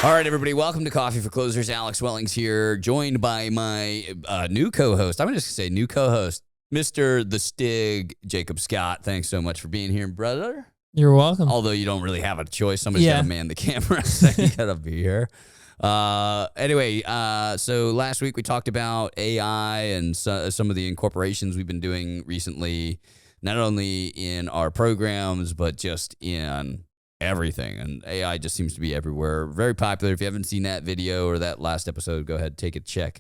All right, everybody, welcome to Coffee for Closers. Alex Wellings here, joined by my new co-host. I'm just going to say new co-host, Mr. The Stig, Jacob Scott. Thanks so much for being here, brother. You're welcome. Although you don't really have a choice. Somebody's got to man the camera, so you got to be here. Anyway, so last week we talked about AI and some of the incorporations we've been doing recently, not only in our programs, but just in everything. And AI just seems to be everywhere. Very popular. If you haven't seen that video or that last episode, go ahead, take a check,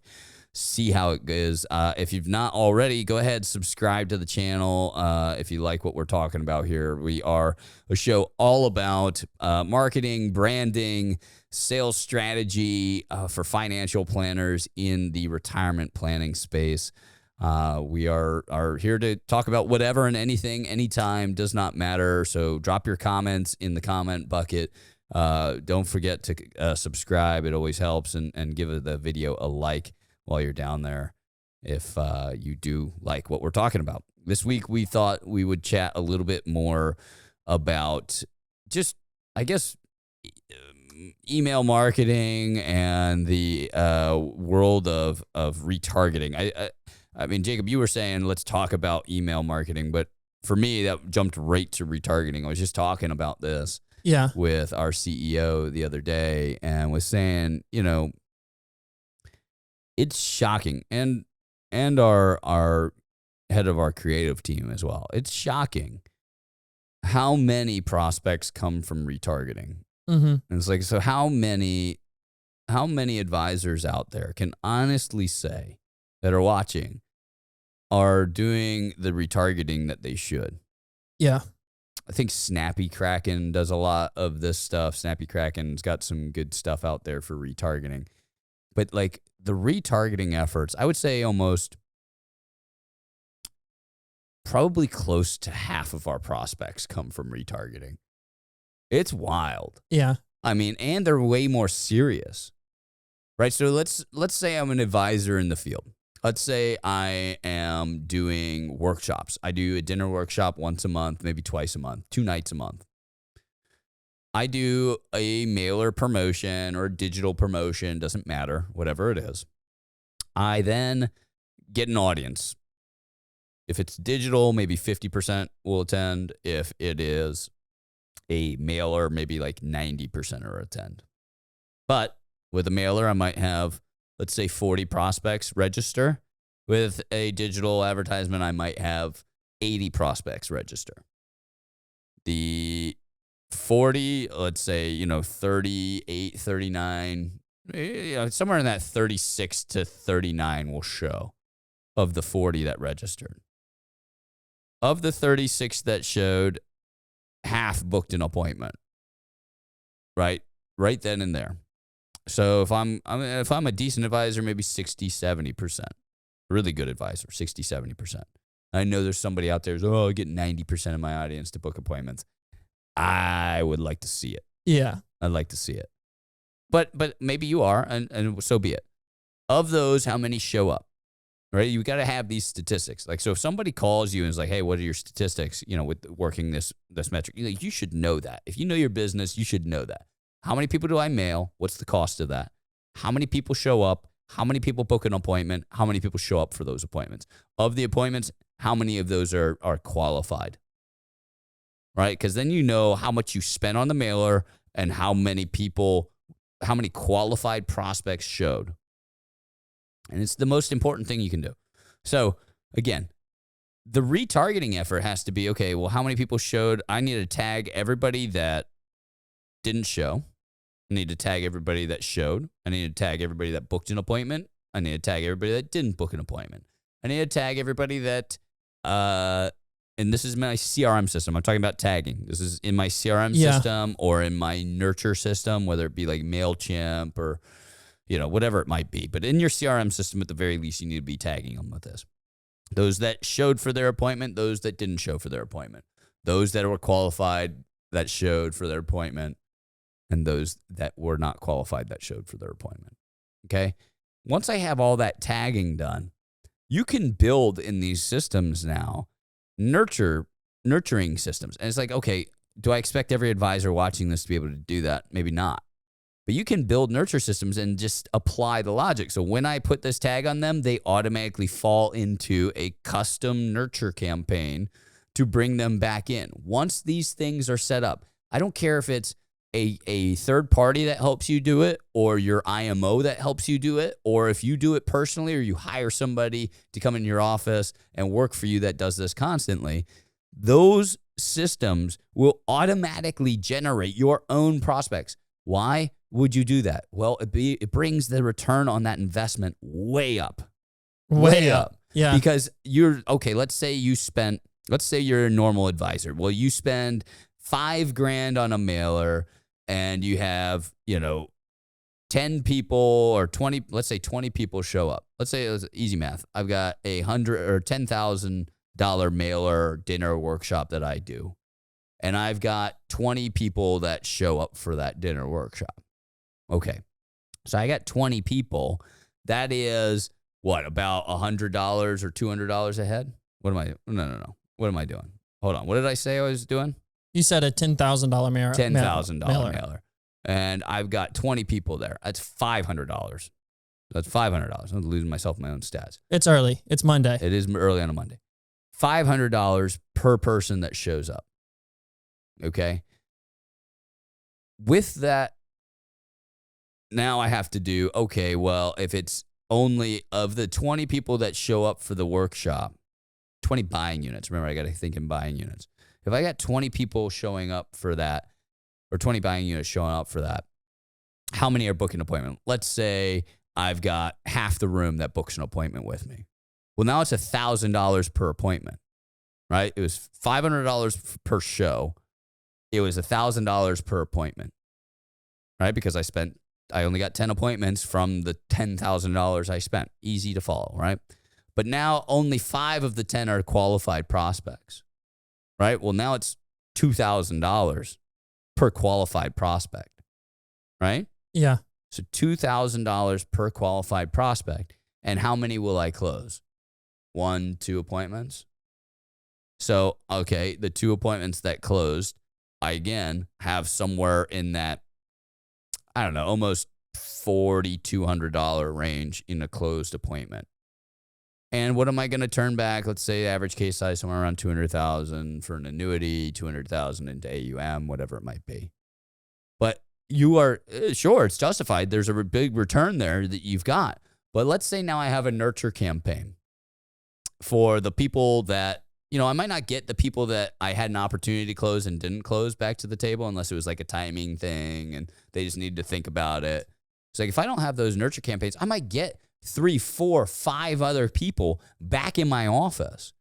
see how it goes. If you've not already, go ahead, subscribe to the channel. If you like what we're talking about here, we are a show all about marketing, branding, sales strategy for financial planners in the retirement planning space. We are here to talk about whatever and anything, anytime, does not matter. So drop your comments in the comment bucket. Don't forget to subscribe. It always helps. And give the video a like while you're down there if you do like what we're talking about. This week, we thought we would chat a little bit more about just, I guess, email marketing and the world of retargeting. I mean, Jacob, you were saying, let's talk about email marketing, but for me, that jumped right to retargeting. I was just talking about this with our CEO the other day and was saying, you know, it's shocking. And our head of our creative team as well. It's shocking how many prospects come from retargeting. Mm-hmm. And it's like, so how many advisors out there can honestly say that are watching are doing the retargeting that they should? Yeah. I think Snappy Kraken does a lot of this stuff. Snappy Kraken's got some good stuff out there for retargeting. But like the retargeting efforts, I would say almost probably close to half of our prospects come from retargeting. It's wild. Yeah. I mean, and they're way more serious. Right? So let's say I'm an advisor in the field. Let's say I am doing workshops. I do a dinner workshop once a month, maybe twice a month, 2 nights a month. I do a mailer promotion or a digital promotion, doesn't matter, whatever it is. I then get an audience. If it's digital, maybe 50% will attend. If it is a mailer, maybe like 90% will attend. But with a mailer, I might have, let's say, 40 prospects register. With a digital advertisement, I might have 80 prospects register. The 40, let's say, 38, 39, somewhere in that 36 to 39 will show of the 40 that registered. Of the 36 that showed, half booked an appointment. Right then and there. So if I'm a decent advisor, maybe 60, 70%. Really good advisor, 60, 70%. I know there's somebody out there who's, I get 90% of my audience to book appointments. I would like to see it. Yeah. I'd like to see it. But maybe you are, and so be it. Of those, how many show up? Right? You got to have these statistics. Like, so if somebody calls you and is like, hey, what are your statistics, with working this metric? You should know that. If you know your business, you should know that. How many people do I mail? What's the cost of that? How many people show up? How many people book an appointment? How many people show up for those appointments? Of the appointments, how many of those are qualified? Right? Because then you know how much you spent on the mailer and how many qualified prospects showed. And it's the most important thing you can do. So again, the retargeting effort has to be, okay, well, how many people showed? I need to tag everybody that didn't show. I need to tag everybody that showed. I need to tag everybody that booked an appointment. I need to tag everybody that didn't book an appointment. I need to tag everybody that, and this is my CRM system. I'm talking about tagging. This is in my CRM system or in my nurture system, whether it be like MailChimp or, whatever it might be. But in your CRM system, at the very least, you need to be tagging them with this. Those that showed for their appointment, those that didn't show for their appointment, those that were qualified that showed for their appointment, and those that were not qualified that showed for their appointment. Okay? Once I have all that tagging done, you can build in these systems now nurturing systems. And it's like, okay, do I expect every advisor watching this to be able to do that? Maybe not. But you can build nurture systems and just apply the logic. So when I put this tag on them, they automatically fall into a custom nurture campaign to bring them back in. Once these things are set up, I don't care if it's a third party that helps you do it, or your IMO that helps you do it, or if you do it personally, or you hire somebody to come in your office and work for you that does this constantly. Those systems will automatically generate your own prospects. Why would you do that? Well, it brings the return on that investment way up. Way up. Yeah. Because let's say you're a normal advisor. Well, you spend $5,000 on a mailer and you have, 10 people or 20, let's say 20 people show up. Let's say it was easy math. I've got $100 or $10,000 mailer dinner workshop that I do. And I've got 20 people that show up for that dinner workshop. Okay. So I got 20 people. That is what, about $100 or $200 a head? No. What am I doing? Hold on. What did I say I was doing? You said a $10,000 mailer. $10,000 mailer. And I've got 20 people there. That's $500. That's $500. I'm losing myself in my own stats. It's early. It's Monday. It is early on a Monday. $500 per person that shows up. Okay. With that, now I have to do, okay, well, if it's only of the 20 people that show up for the workshop, 20 buying units. Remember, I got to think in buying units. If I got 20 people showing up for that, or 20 buying units showing up for that, how many are booking an appointment? Let's say I've got half the room that books an appointment with me. Well, now it's $1,000 per appointment, right? It was $500 per show. It was $1,000 per appointment, right? Because I only got 10 appointments from the $10,000 I spent. Easy to follow, right? But now only 5 of the 10 are qualified prospects, right? Well, now it's $2,000 per qualified prospect, right? Yeah. So $2,000 per qualified prospect. And how many will I close? 1, 2 appointments. So, okay, the 2 appointments that closed, I again have somewhere in that, I don't know, almost $4,200 range in a closed appointment. And what am I going to turn back? Let's say average case size somewhere around 200,000 for an annuity, 200,000 into AUM, whatever it might be. But you are sure it's justified. There's a big return there that you've got. But let's say now I have a nurture campaign for the people that, I might not get the people that I had an opportunity to close and didn't close back to the table unless it was like a timing thing and they just needed to think about it. It's like if I don't have those nurture campaigns, I might get 3, 4, 5 other people back in my office,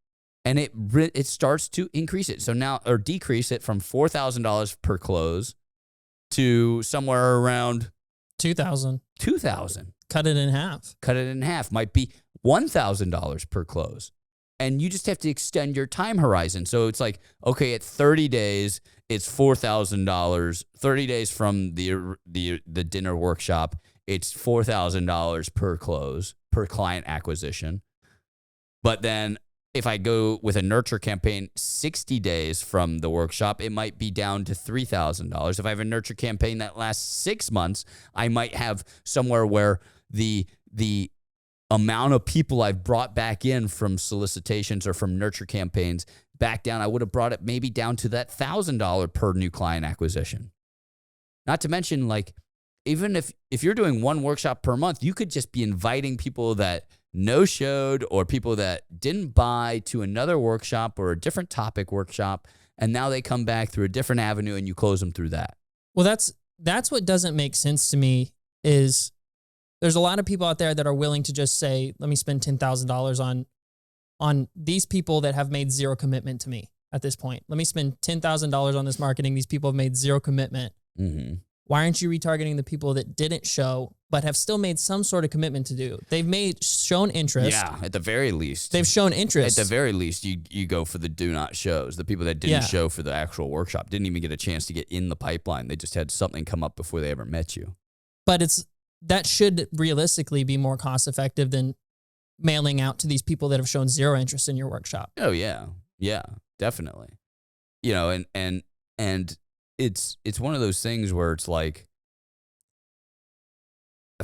and it starts to increase it. So now, or decrease it from $4,000 per close to somewhere around $2,000. Cut it in half. Might be $1,000 per close. And you just have to extend your time horizon. So it's like, okay, at 30 days, it's $4,000. 30 days from the dinner workshop, it's $4,000 per close, per client acquisition. But then if I go with a nurture campaign 60 days from the workshop, it might be down to $3,000. If I have a nurture campaign that lasts 6 months, I might have somewhere where the amount of people I've brought back in from solicitations or from nurture campaigns back down, I would have brought it maybe down to that $1,000 per new client acquisition. Not to mention, like, even if you're doing one workshop per month, you could just be inviting people that no-showed or people that didn't buy to another workshop or a different topic workshop, and now they come back through a different avenue and you close them through that. Well, that's what doesn't make sense to me is there's a lot of people out there that are willing to just say, let me spend $10,000 on these people that have made zero commitment to me at this point. Let me spend $10,000 on this marketing. These people have made zero commitment. Mm-hmm. Why aren't you retargeting the people that didn't show but have still made some sort of commitment to do? They've shown interest. Yeah, at the very least. They've shown interest. At the very least, you go for the do not shows. The people that didn't show for the actual workshop didn't even get a chance to get in the pipeline. They just had something come up before they ever met you. But that should realistically be more cost effective than mailing out to these people that have shown zero interest in your workshop. Oh yeah. Yeah, definitely. And it's one of those things where it's like,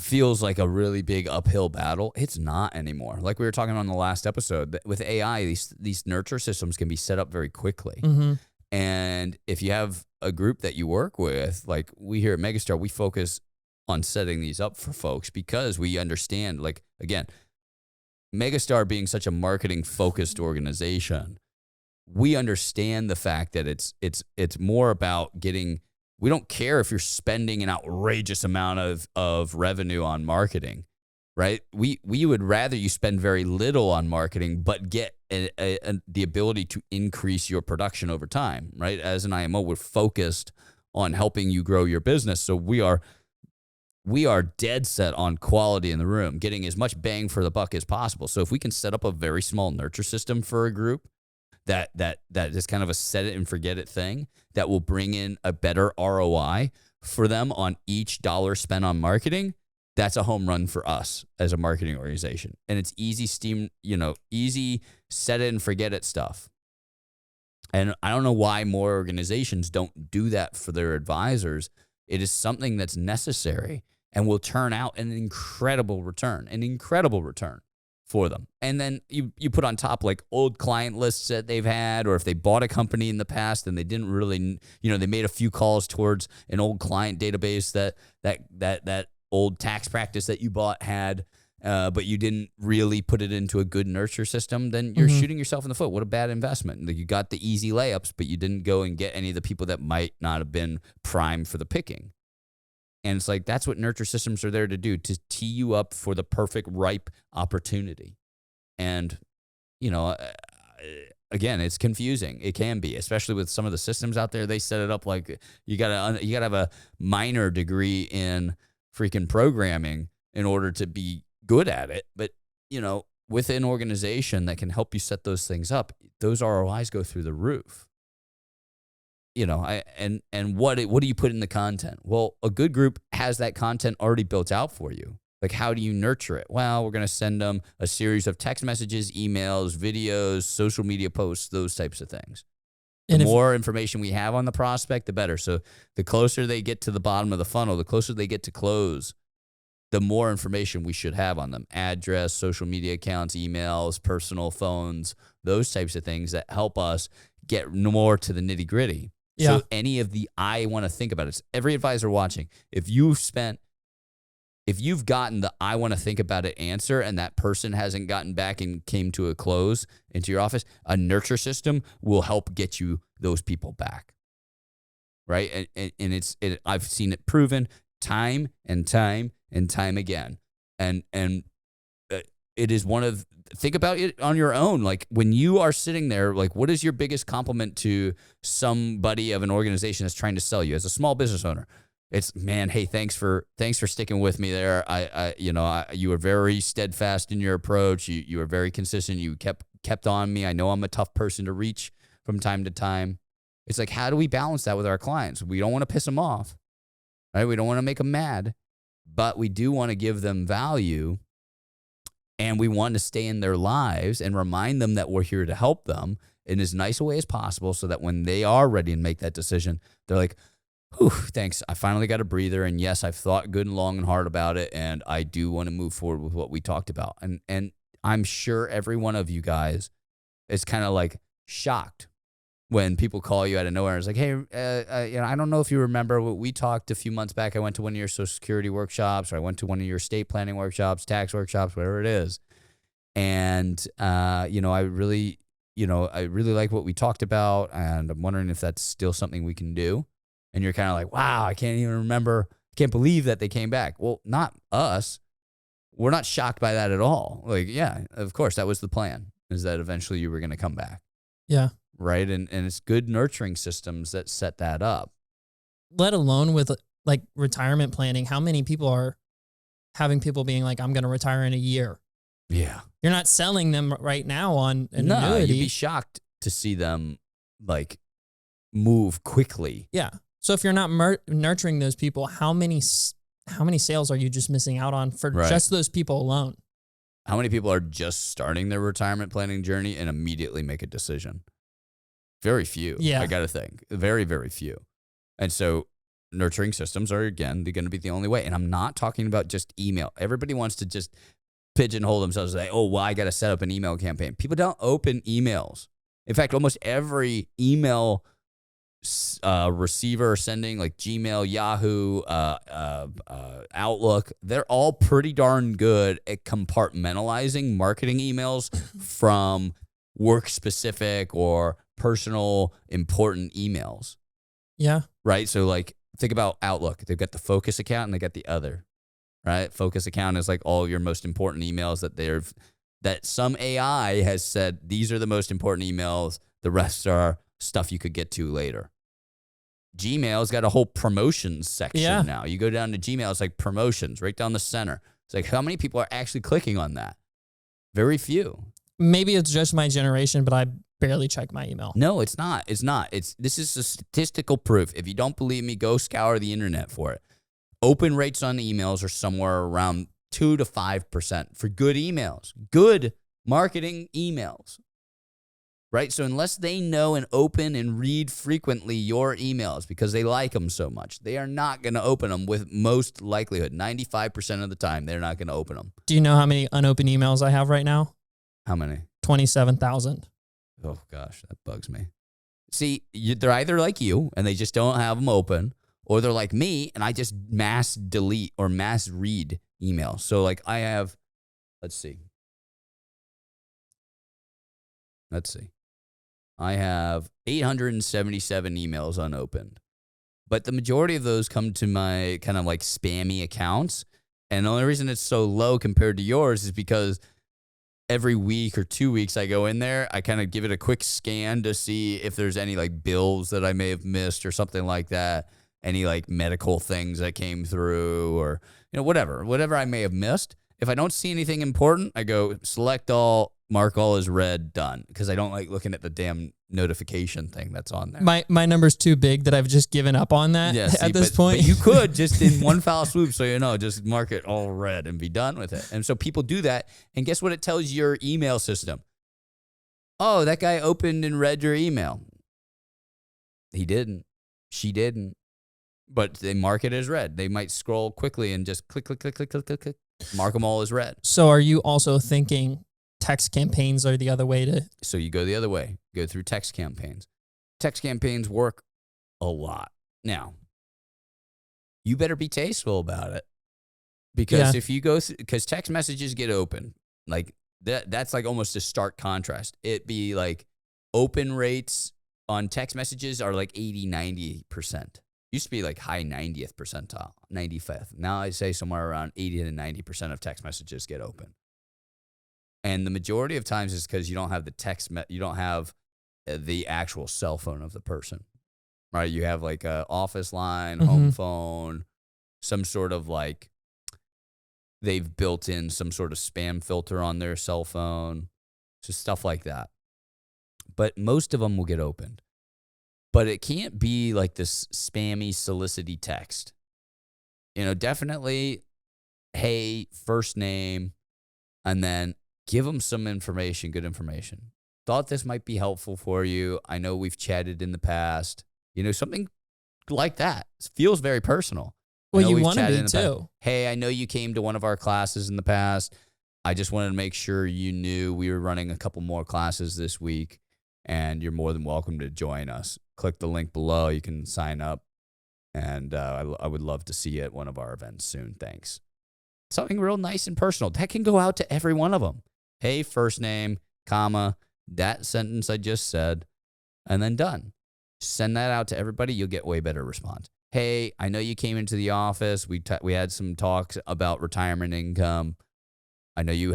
feels like a really big uphill battle. It's not anymore. Like we were talking on the last episode, that with AI, these nurture systems can be set up very quickly. Mm-hmm. And if you have a group that you work with, like we here at Megastar, we focus on setting these up for folks because we understand, like, again, Megastar being such a marketing focused organization, we understand the fact that it's more about getting. We don't care if you're spending an outrageous amount of revenue on marketing, right? We would rather you spend very little on marketing, but get the ability to increase your production over time, right? As an IMO, we're focused on helping you grow your business. So we are dead set on quality in the room, getting as much bang for the buck as possible. So if we can set up a very small nurture system for a group, that is kind of a set it and forget it thing that will bring in a better ROI for them on each dollar spent on marketing, that's a home run for us as a marketing organization. And it's easy easy set it and forget it stuff. And I don't know why more organizations don't do that for their advisors. It is something that's necessary and will turn out an incredible return for them. And then you put on top like old client lists that they've had, or if they bought a company in the past and they didn't really, they made a few calls towards an old client database that old tax practice that you bought had, but you didn't really put it into a good nurture system, then you're shooting yourself in the foot. What a bad investment. Like, you got the easy layups, but you didn't go and get any of the people that might not have been primed for the picking. And it's like, that's what nurture systems are there to do, to tee you up for the perfect, ripe opportunity. And, again, it's confusing. It can be, especially with some of the systems out there. They set it up like you gotta have a minor degree in freaking programming in order to be good at it. But, with an organization that can help you set those things up, those ROIs go through the roof. And what do you put in the content? Well, a good group has that content already built out for you. Like, how do you nurture it? Well, we're going to send them a series of text messages, emails, videos, social media posts, those types of things. The more information we have on the prospect, the better. So the closer they get to the bottom of the funnel, the closer they get to close, the more information we should have on them. Address, social media accounts, emails, personal phones, those types of things that help us get more to the nitty gritty. Yeah. So any of the I want to think about it. Every advisor watching, if you've gotten the I want to think about it answer and that person hasn't gotten back and came to a close into your office, a nurture system will help get you those people back. Right? And I've seen it proven time and time and time again. And it is think about it on your own. Like, when you are sitting there, like, what is your biggest compliment to somebody of an organization that's trying to sell you as a small business owner? It's, man, hey, thanks for sticking with me there. You were very steadfast in your approach. You were very consistent. You kept on me. I know I'm a tough person to reach from time to time. It's like, how do we balance that with our clients? We don't want to piss them off, right? We don't want to make them mad, but we do want to give them value. And we want to stay in their lives and remind them that we're here to help them in as nice a way as possible, so that when they are ready to make that decision, they're like, whew, thanks. I finally got a breather. And yes, I've thought good and long and hard about it. And I do want to move forward with what we talked about. And I'm sure every one of you guys is kind of like shocked when people call you out of nowhere. It's like, hey, I don't know if you remember what we talked a few months back. I went to one of your Social Security workshops, or I went to one of your estate planning workshops, tax workshops, whatever it is. And, I really like what we talked about. And I'm wondering if that's still something we can do. And you're kind of like, wow, I can't even remember. I can't believe that they came back. Well, not us. We're not shocked by that at all. Like, yeah, of course, that was the plan, is that eventually you were going to come back. Yeah. Right. And it's good nurturing systems that set that up. Let alone with like retirement planning, how many people are having people being like, I'm going to retire in a year. Yeah. You're not selling them right now on an annuity. You'd be shocked to see them like move quickly. Yeah. So if you're not nurturing those people, how many sales are you just missing out on for just those people alone? How many people are just starting their retirement planning journey and immediately make a decision? Very few. Yeah. I got to think. Very, very few. And so nurturing systems are, again, they're going to be the only way. And I'm not talking about just email. Everybody wants to just pigeonhole themselves and say, oh, well, I got to set up an email campaign. People don't open emails. In fact, almost every email receiver sending, like Gmail, Yahoo, Outlook, they're all pretty darn good at compartmentalizing marketing emails from work specific or personal important emails. Yeah. Right. So like think about Outlook. They've got the focus account and they got the other, right? Focus account is like all your most important emails that some AI has said, these are the most important emails. The rest are stuff you could get to later. Gmail's got a whole promotions section now. You go down to Gmail, it's like promotions right down the center. It's like, how many people are actually clicking on that? Very few. Maybe it's just my generation, but I barely check my email. No, it's not. This is a statistical proof. If you don't believe me, go scour the internet for it. Open rates on emails are somewhere around 2 to 5% for good emails, good marketing emails. Right? So unless they know and open and read frequently your emails because they like them so much, they are not going to open them with most likelihood. 95% of the time, they're not going to open them. Do you know how many unopened emails I have right now? How many? 27,000. Oh, gosh, that bugs me. See, they're either like you and they just don't have them open, or they're like me and I just mass delete or mass read emails. So like I have, let's see. I have 877 emails unopened, but the majority of those come to my kind of like spammy accounts. And the only reason it's so low compared to yours is because every week or 2 weeks I go in there, I kind of give it a quick scan to see if there's any like bills that I may have missed or something like that. Any like medical things that came through or, whatever I may have missed. If I don't see anything important, I go select all, mark all as read, done. Because I don't like looking at the damn notification thing that's on there. My number's too big that I've just given up on that at this point. But you could just in one foul swoop, so just mark it all red and be done with it. And so people do that. And guess what it tells your email system? Oh, that guy opened and read your email. He didn't. She didn't. But they mark it as read. They might scroll quickly and just click, click, click, click, click, click, click. Mark them all as read. So are you also thinking text campaigns are the other way to? So you go the other way. Go through text campaigns. Text campaigns work a lot. Now, you better be tasteful about it. Because if you go through, because text messages get open. Like that's like almost a stark contrast. It be like open rates on text messages are like 80, 90%. Used to be like high 90th percentile, 95th. Now I say somewhere around 80 to 90% of text messages get open. And the majority of times is because you don't have you don't have the actual cell phone of the person, right? You have like a office line, home phone, some sort of like, they've built in some sort of spam filter on their cell phone, just stuff like that. But most of them will get opened. But it can't be like this spammy, solicity text. Definitely, hey, first name, and then give them some information, good information. Thought this might be helpful for you. I know we've chatted in the past. Something like that. It feels very personal. Well, you want to be too. Hey, I know you came to one of our classes in the past. I just wanted to make sure you knew we were running a couple more classes this week, and you're more than welcome to join us. Click the link below. You can sign up, and I would love to see you at one of our events soon. Thanks. Something real nice and personal. That can go out to every one of them. Hey, first name, comma, that sentence I just said, and then done. Send that out to everybody. You'll get way better response. Hey, I know you came into the office. We had some talks about retirement income. I know you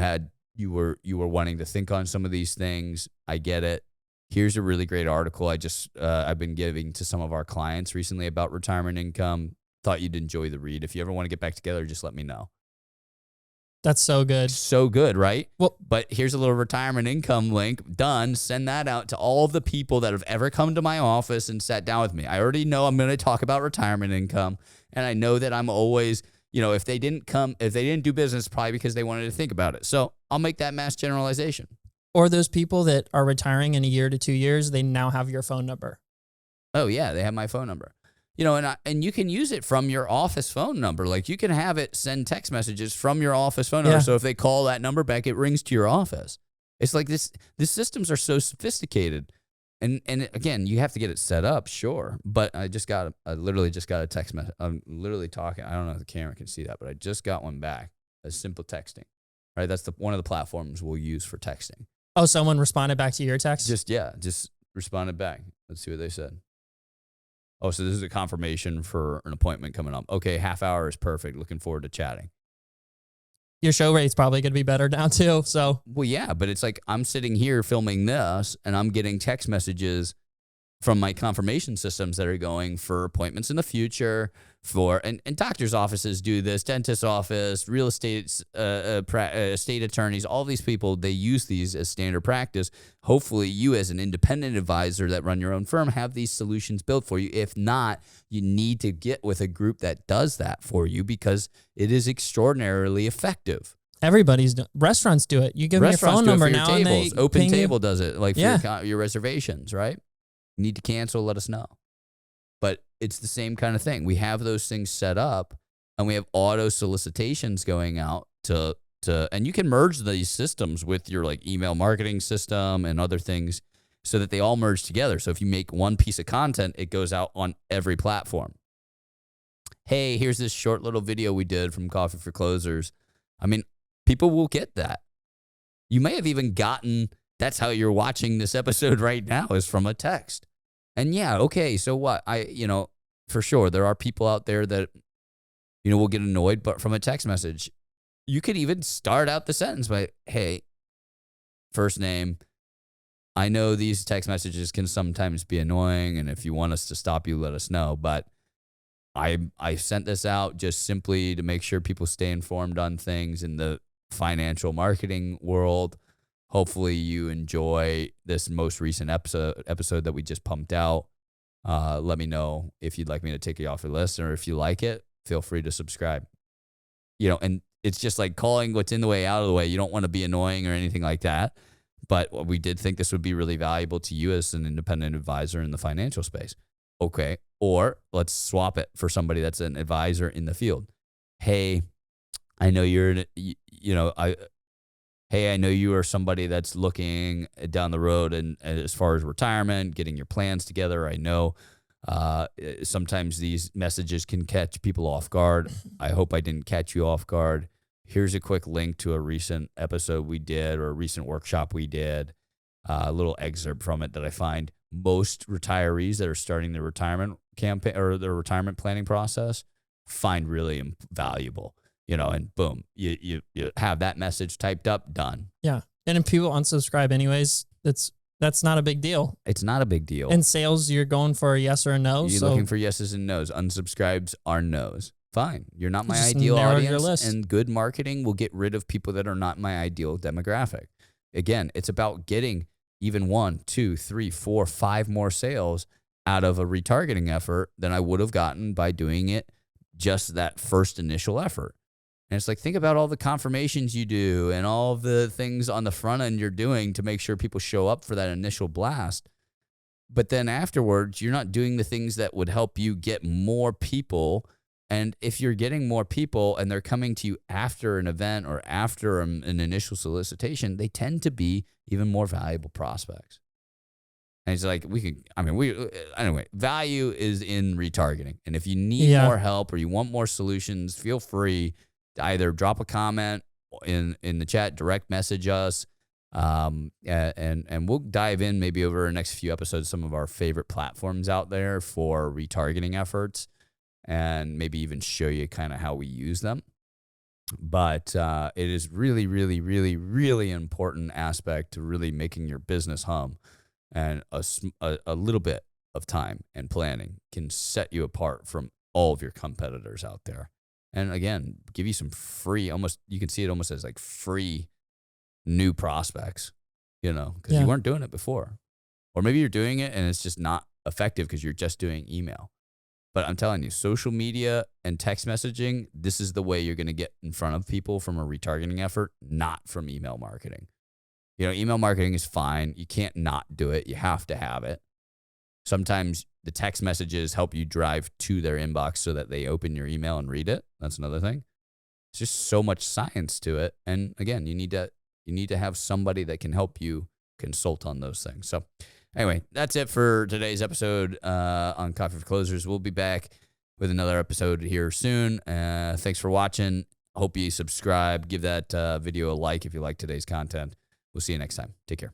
were wanting to think on some of these things. I get it. Here's a really great article I've been giving to some of our clients recently about retirement income. Thought you'd enjoy the read. If you ever want to get back together, just let me know. That's so good. So good, right? Well, but here's a little retirement income link. Done. Send that out to all of the people that have ever come to my office and sat down with me. I already know I'm going to talk about retirement income, and I know that I'm always, if they didn't do business, probably because they wanted to think about it. So I'll make that mass generalization. Or those people that are retiring in a year to 2 years, they now have your phone number. Oh, yeah, they have my phone number. and you can use it from your office phone number. Like you can have it send text messages from your office phone number. Yeah. So if they call that number back, it rings to your office. It's like these systems are so sophisticated. And again, you have to get it set up, sure. But I literally just got a text message. I'm literally talking. I don't know if the camera can see that, but I just got one back. A simple texting, right? That's one of the platforms we'll use for texting. Oh, someone responded back to your text? Just responded back. Let's see what they said. Oh, so this is a confirmation for an appointment coming up. Okay, half hour is perfect. Looking forward to chatting. Your show rate's probably going to be better now too. So, well, yeah, but it's like I'm sitting here filming this and I'm getting text messages from my confirmation systems that are going for appointments in the future and doctors' offices do this, dentist office, real estate, state attorneys, all these people, they use these as standard practice. Hopefully you as an independent advisor that run your own firm have these solutions built for you. If not, you need to get with a group that does that for you because it is extraordinarily effective. Restaurants do it. You give them your phone number now and they Open Table does it like Yeah. for your reservations, right? You need to cancel, let us know. But it's the same kind of thing. We have those things set up and we have auto solicitations going out and you can merge these systems with your like email marketing system and other things so that they all merge together. So if you make one piece of content, it goes out on every platform. Hey, here's this short little video we did from Coffee for Closers. I mean, people will get that. You may have even gotten, that's how you're watching this episode right now is from a text. And yeah, okay, so what? For sure, there are people out there that, will get annoyed, but from a text message, you could even start out the sentence by, hey, first name, I know these text messages can sometimes be annoying, and if you want us to stop you, let us know. But I sent this out just simply to make sure people stay informed on things in the financial marketing world. Hopefully you enjoy this most recent episode that we just pumped out. Let me know if you'd like me to take you off your list, or if you like it, feel free to subscribe. And it's just like calling what's in the way out of the way. You don't want to be annoying or anything like that. But we did think this would be really valuable to you as an independent advisor in the financial space. Okay. Or let's swap it for somebody that's an advisor in the field. Hey, I know I know you are somebody that's looking down the road and as far as retirement, getting your plans together. I know sometimes these messages can catch people off guard. I hope I didn't catch you off guard. Here's a quick link to a recent episode we did or a recent workshop we did, a little excerpt from it that I find most retirees that are starting their retirement campaign or their retirement planning process find really valuable. And boom, you have that message typed up, done. Yeah. And if people unsubscribe anyways, that's not a big deal. It's not a big deal. In sales, you're going for a yes or a no. You're looking for yeses and nos. Unsubscribes are nos. Fine. You're not my Just ideal narrow your audience, list. and good marketing will get rid of people that are not my ideal demographic. Again, it's about getting even 1, 2, 3, 4, 5 more sales out of a retargeting effort than I would have gotten by doing it just that first initial effort. And it's like, think about all the confirmations you do and all of the things on the front end you're doing to make sure people show up for that initial blast. But then afterwards, you're not doing the things that would help you get more people. And if you're getting more people and they're coming to you after an event or after an initial solicitation, they tend to be even more valuable prospects. And it's like, anyway, value is in retargeting. And if you need more help or you want more solutions, feel free to either drop a comment in the chat, direct message us, and we'll dive in maybe over the next few episodes, some of our favorite platforms out there for retargeting efforts, and maybe even show you kind of how we use them. But it is really, really, really, really important aspect to really making your business hum. And a little bit of time and planning can set you apart from all of your competitors out there. And again, give you some free, you can see it almost as like free new prospects, because you weren't doing it before. Or maybe you're doing it and it's just not effective because you're just doing email. But I'm telling you, social media and text messaging, this is the way you're going to get in front of people from a retargeting effort, not from email marketing. Email marketing is fine. You can't not do it. You have to have it. Sometimes the text messages help you drive to their inbox so that they open your email and read it. That's another thing. It's just so much science to it. And again, you need to have somebody that can help you consult on those things. So anyway, that's it for today's episode on Coffee for Closers. We'll be back with another episode here soon. Thanks for watching. Hope you subscribe. Give that video a like if you like today's content. We'll see you next time. Take care.